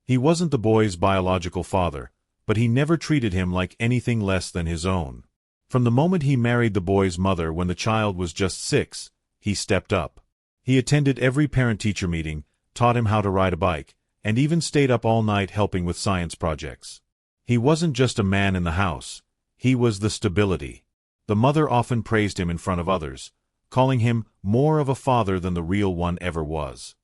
He wasn't the boy's biological father, but he never treated him like anything less than his own. From the moment he married the boy's mother when the child was just 6, he stepped up. He attended every parent-teacher meeting, taught him how to ride a bike, and even stayed up all night helping with science projects. He wasn't just a man in the house, he was the stability. The mother often praised him in front of others, calling him more of a father than the real one ever was.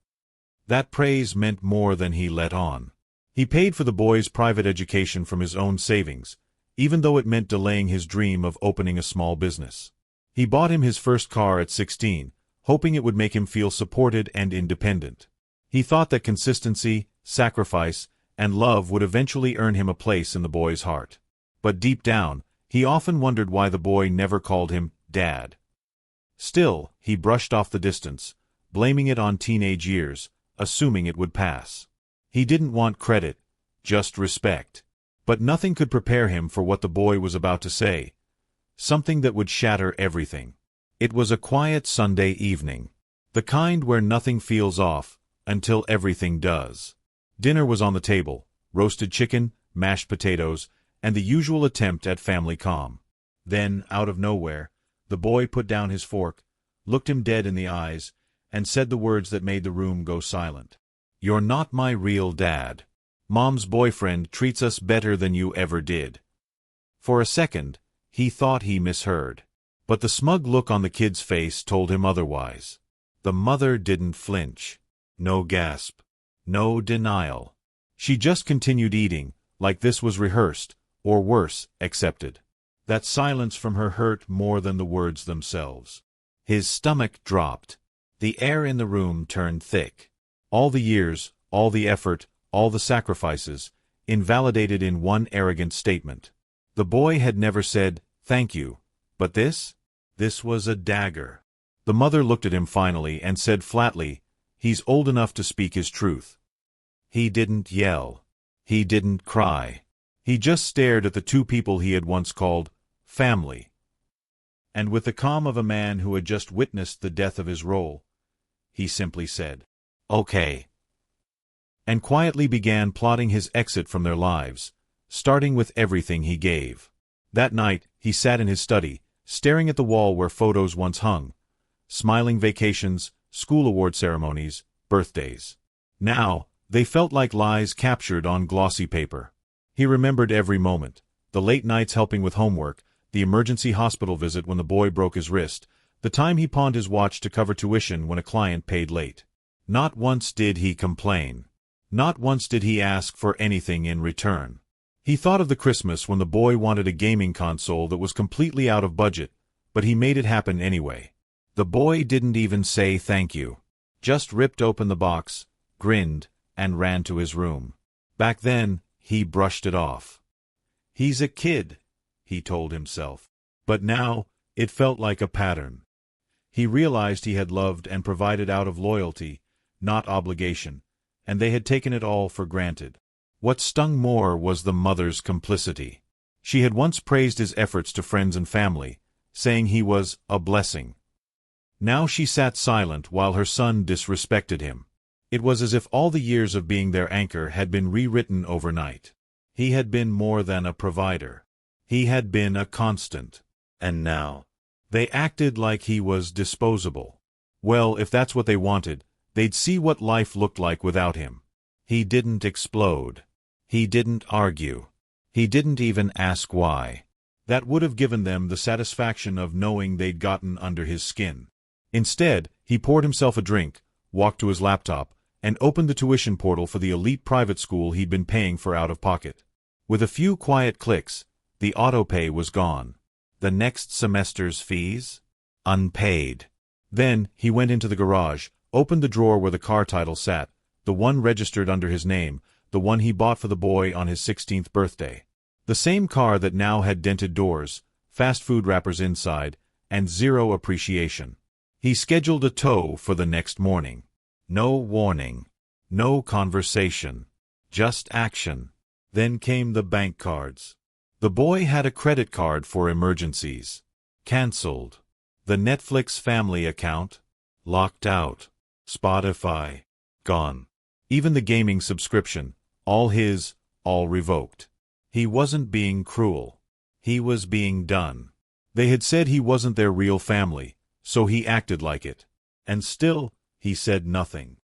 That praise meant more than he let on. He paid for the boy's private education from his own savings, even though it meant delaying his dream of opening a small business. He bought him his first car at 16, hoping it would make him feel supported and independent. He thought that consistency, sacrifice, and love would eventually earn him a place in the boy's heart. But deep down, he often wondered why the boy never called him Dad. Still, he brushed off the distance, blaming it on teenage years, assuming it would pass. He didn't want credit, just respect. But nothing could prepare him for what the boy was about to say, something that would shatter everything. It was a quiet Sunday evening, the kind where nothing feels off until everything does. Dinner was on the table, roasted chicken, mashed potatoes, and the usual attempt at family calm. Then, out of nowhere, the boy put down his fork, looked him dead in the eyes, and said the words that made the room go silent. "You're not my real dad. Mom's boyfriend treats us better than you ever did." For a second, he thought he misheard. But the smug look on the kid's face told him otherwise. The mother didn't flinch. No gasp. No denial. She just continued eating, like this was rehearsed, or worse, accepted. That silence from her hurt more than the words themselves. His stomach dropped. The air in the room turned thick. All the years, all the effort, all the sacrifices, invalidated in one arrogant statement. The boy had never said, "Thank you," but this was a dagger. The mother looked at him finally and said flatly, "He's old enough to speak his truth." He didn't yell. He didn't cry. He just stared at the two people he had once called family. And with the calm of a man who had just witnessed the death of his role, he simply said, "Okay," and quietly began plotting his exit from their lives, starting with everything he gave. That night, he sat in his study, staring at the wall where photos once hung, smiling vacations, school award ceremonies, birthdays. Now, they felt like lies captured on glossy paper. He remembered every moment, the late nights helping with homework, the emergency hospital visit when the boy broke his wrist, the time he pawned his watch to cover tuition when a client paid late. Not once did he complain. Not once did he ask for anything in return. He thought of the Christmas when the boy wanted a gaming console that was completely out of budget, but he made it happen anyway. The boy didn't even say thank you. Just ripped open the box, grinned, and ran to his room. Back then, he brushed it off. He's a kid, he told himself. But now, it felt like a pattern. He realized he had loved and provided out of loyalty, not obligation, and they had taken it all for granted. What stung more was the mother's complicity. She had once praised his efforts to friends and family, saying he was a blessing. Now she sat silent while her son disrespected him. It was as if all the years of being their anchor had been rewritten overnight. He had been more than a provider. He had been a constant. And now, they acted like he was disposable. Well, if that's what they wanted, they'd see what life looked like without him. He didn't explode. He didn't argue. He didn't even ask why. That would have given them the satisfaction of knowing they'd gotten under his skin. Instead, he poured himself a drink, walked to his laptop, and opened the tuition portal for the elite private school he'd been paying for out of pocket. With a few quiet clicks, the autopay was gone. The next semester's fees? Unpaid. Then, he went into the garage, opened the drawer where the car title sat, the one registered under his name, the one he bought for the boy on his 16th birthday. The same car that now had dented doors, fast food wrappers inside, and zero appreciation. He scheduled a tow for the next morning. No warning. No conversation. Just action. Then came the bank cards. The boy had a credit card for emergencies. Cancelled. The Netflix family account? Locked out. Spotify? Gone. Even the gaming subscription, All his, all revoked. He wasn't being cruel. He was being done. They had said he wasn't their real family, so he acted like it. And still, he said nothing.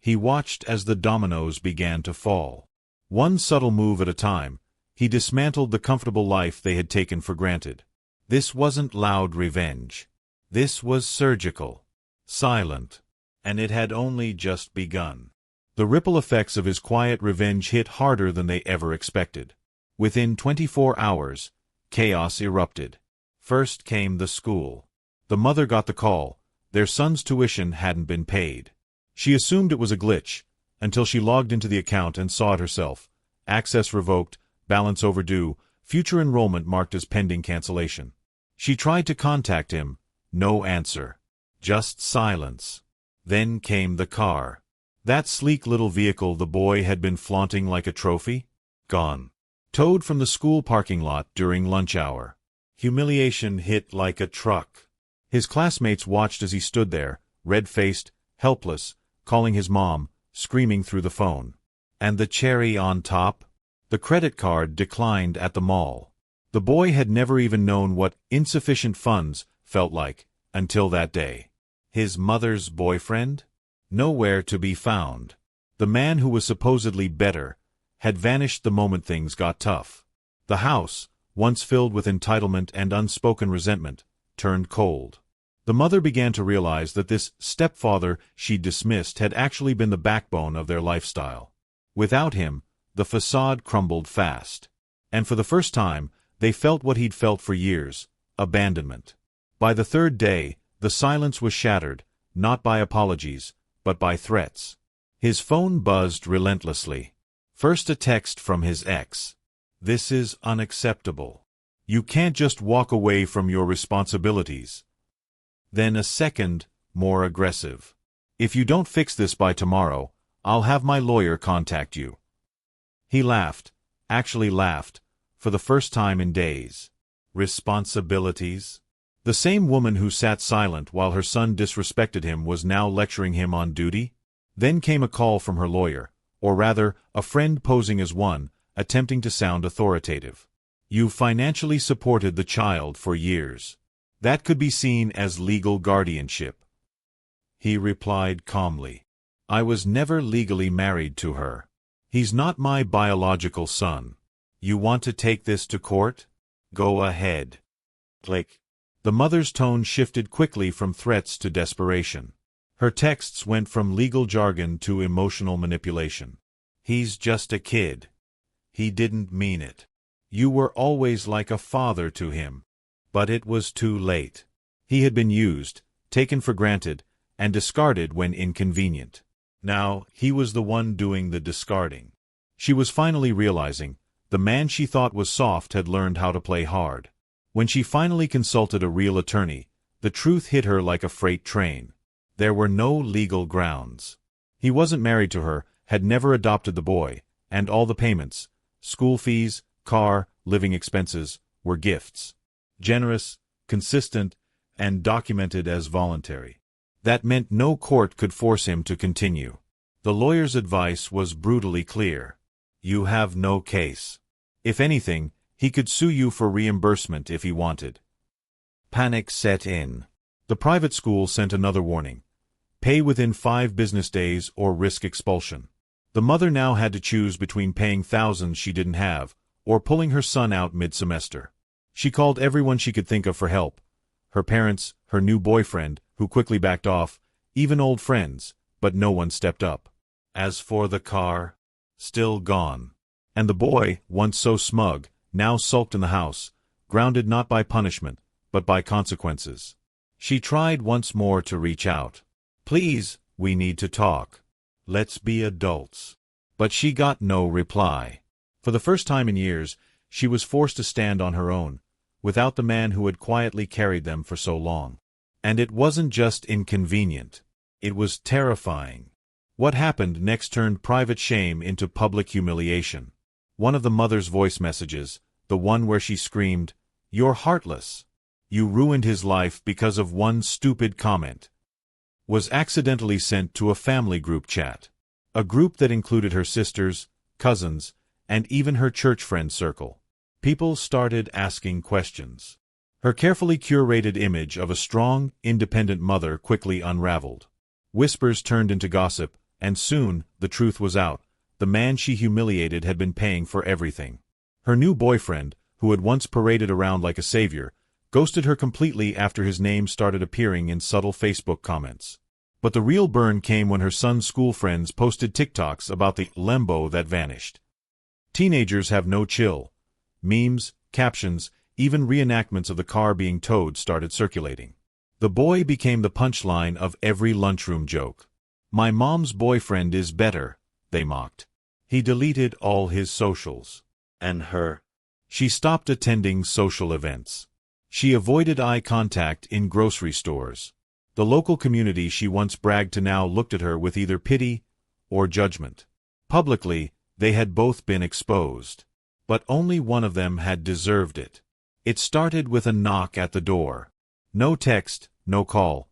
He watched as the dominoes began to fall. One subtle move at a time, he dismantled the comfortable life they had taken for granted. This wasn't loud revenge. This was surgical, silent, and it had only just begun. The ripple effects of his quiet revenge hit harder than they ever expected. Within 24 hours, chaos erupted. First came the school. The mother got the call. Their son's tuition hadn't been paid. She assumed it was a glitch, until she logged into the account and saw it herself. Access revoked, balance overdue, future enrollment marked as pending cancellation. She tried to contact him. No answer. Just silence. Then came the car. That sleek little vehicle the boy had been flaunting like a trophy? Gone. Towed from the school parking lot during lunch hour. Humiliation hit like a truck. His classmates watched as he stood there, red-faced, helpless, calling his mom, screaming through the phone. And the cherry on top? The credit card declined at the mall. The boy had never even known what insufficient funds felt like, until that day. His mother's boyfriend? Nowhere to be found. The man who was supposedly better had vanished the moment things got tough. The house, once filled with entitlement and unspoken resentment, turned cold. The mother began to realize that this stepfather she'd dismissed had actually been the backbone of their lifestyle. Without him, the facade crumbled fast. And for the first time, they felt what he'd felt for years: abandonment. By the third day, the silence was shattered, not by apologies, but by threats. His phone buzzed relentlessly. First a text from his ex. "This is unacceptable. You can't just walk away from your responsibilities." Then a second, more aggressive. "If you don't fix this by tomorrow, I'll have my lawyer contact you." He laughed, actually laughed, for the first time in days. Responsibilities? The same woman who sat silent while her son disrespected him was now lecturing him on duty? Then came a call from her lawyer, or rather, a friend posing as one, attempting to sound authoritative. "You've financially supported the child for years. That could be seen as legal guardianship." He replied calmly, "I was never legally married to her. He's not my biological son. You want to take this to court? Go ahead." Click. The mother's tone shifted quickly from threats to desperation. Her texts went from legal jargon to emotional manipulation. "He's just a kid. He didn't mean it. You were always like a father to him." But it was too late. He had been used, taken for granted, and discarded when inconvenient. Now, he was the one doing the discarding. She was finally realizing, the man she thought was soft had learned how to play hard. When she finally consulted a real attorney, the truth hit her like a freight train. There were no legal grounds. He wasn't married to her, had never adopted the boy, and all the payments, school fees, car, living expenses, were gifts. Generous, consistent, and documented as voluntary. That meant no court could force him to continue. The lawyer's advice was brutally clear. You have no case. If anything, he could sue you for reimbursement if he wanted. Panic set in. The private school sent another warning. Pay within 5 business days or risk expulsion. The mother now had to choose between paying thousands she didn't have, or pulling her son out mid-semester. She called everyone she could think of for help. Her parents, her new boyfriend, who quickly backed off, even old friends, but no one stepped up. As for the car, still gone. And the boy, once so smug, now sulked in the house, grounded not by punishment, but by consequences. She tried once more to reach out. "Please, we need to talk. Let's be adults." But she got no reply. For the first time in years, she was forced to stand on her own, without the man who had quietly carried them for so long. And it wasn't just inconvenient. It was terrifying. What happened next turned private shame into public humiliation. One of the mother's voice messages, the one where she screamed, "You're heartless. You ruined his life because of one stupid comment," was accidentally sent to a family group chat. A group that included her sisters, cousins, and even her church friend circle. People started asking questions. Her carefully curated image of a strong, independent mother quickly unraveled. Whispers turned into gossip, and soon, the truth was out. The man she humiliated had been paying for everything. Her new boyfriend, who had once paraded around like a savior, ghosted her completely after his name started appearing in subtle Facebook comments. But the real burn came when her son's school friends posted TikToks about the limbo that vanished. Teenagers have no chill. Memes, captions, even reenactments of the car being towed started circulating. The boy became the punchline of every lunchroom joke. "My mom's boyfriend is better," they mocked. He deleted all his socials. And her? She stopped attending social events. She avoided eye contact in grocery stores. The local community she once bragged to now looked at her with either pity or judgment. Publicly, they had both been exposed. But only one of them had deserved it. It started with a knock at the door. No text, no call.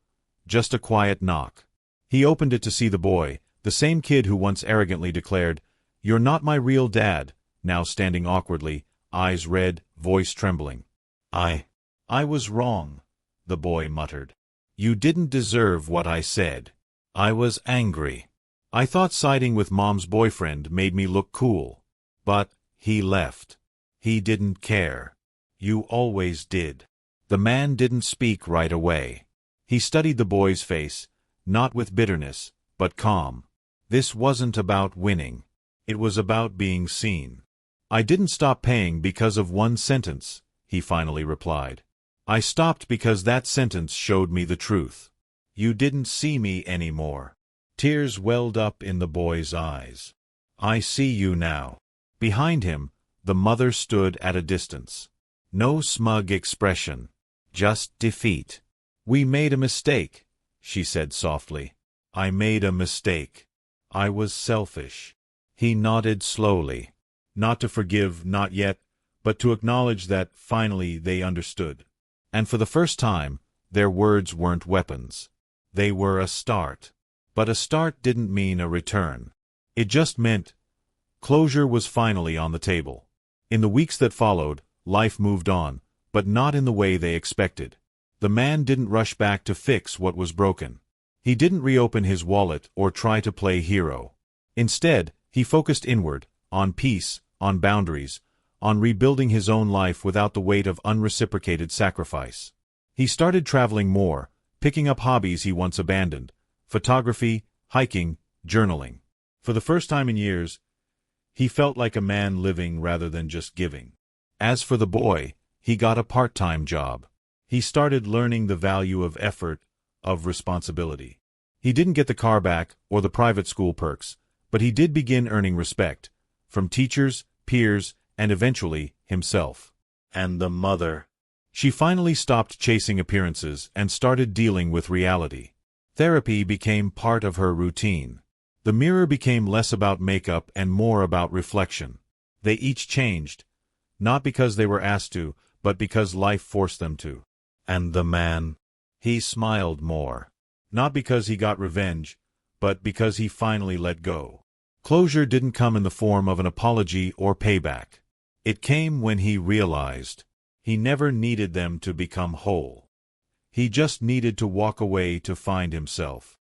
Just a quiet knock. He opened it to see the boy, the same kid who once arrogantly declared, "You're not my real dad," now standing awkwardly, eyes red, voice trembling. I was wrong," the boy muttered. "You didn't deserve what I said. I was angry. I thought siding with Mom's boyfriend made me look cool. But he left. He didn't care. You always did." The man didn't speak right away. He studied the boy's face, not with bitterness, but calm. This wasn't about winning. It was about being seen. "I didn't stop paying because of one sentence," he finally replied. "I stopped because that sentence showed me the truth. You didn't see me anymore." Tears welled up in the boy's eyes. "I see you now." Behind him, the mother stood at a distance. No smug expression, just defeat. "We made a mistake," she said softly. "I made a mistake. I was selfish." He nodded slowly. Not to forgive, not yet, but to acknowledge that, finally, they understood. And for the first time, their words weren't weapons. They were a start. But a start didn't mean a return. It just meant closure was finally on the table. In the weeks that followed, life moved on, but not in the way they expected. The man didn't rush back to fix what was broken. He didn't reopen his wallet or try to play hero. Instead, he focused inward, on peace, on boundaries, on rebuilding his own life without the weight of unreciprocated sacrifice. He started traveling more, picking up hobbies he once abandoned: photography, hiking, journaling. For the first time in years, he felt like a man living rather than just giving. As for the boy, he got a part-time job. He started learning the value of effort, of responsibility. He didn't get the car back or the private school perks, but he did begin earning respect, from teachers, peers, and eventually, himself. And the mother. She finally stopped chasing appearances and started dealing with reality. Therapy became part of her routine. The mirror became less about makeup and more about reflection. They each changed, not because they were asked to, but because life forced them to. And the man? He smiled more. Not because he got revenge, but because he finally let go. Closure didn't come in the form of an apology or payback. It came when he realized he never needed them to become whole. He just needed to walk away to find himself.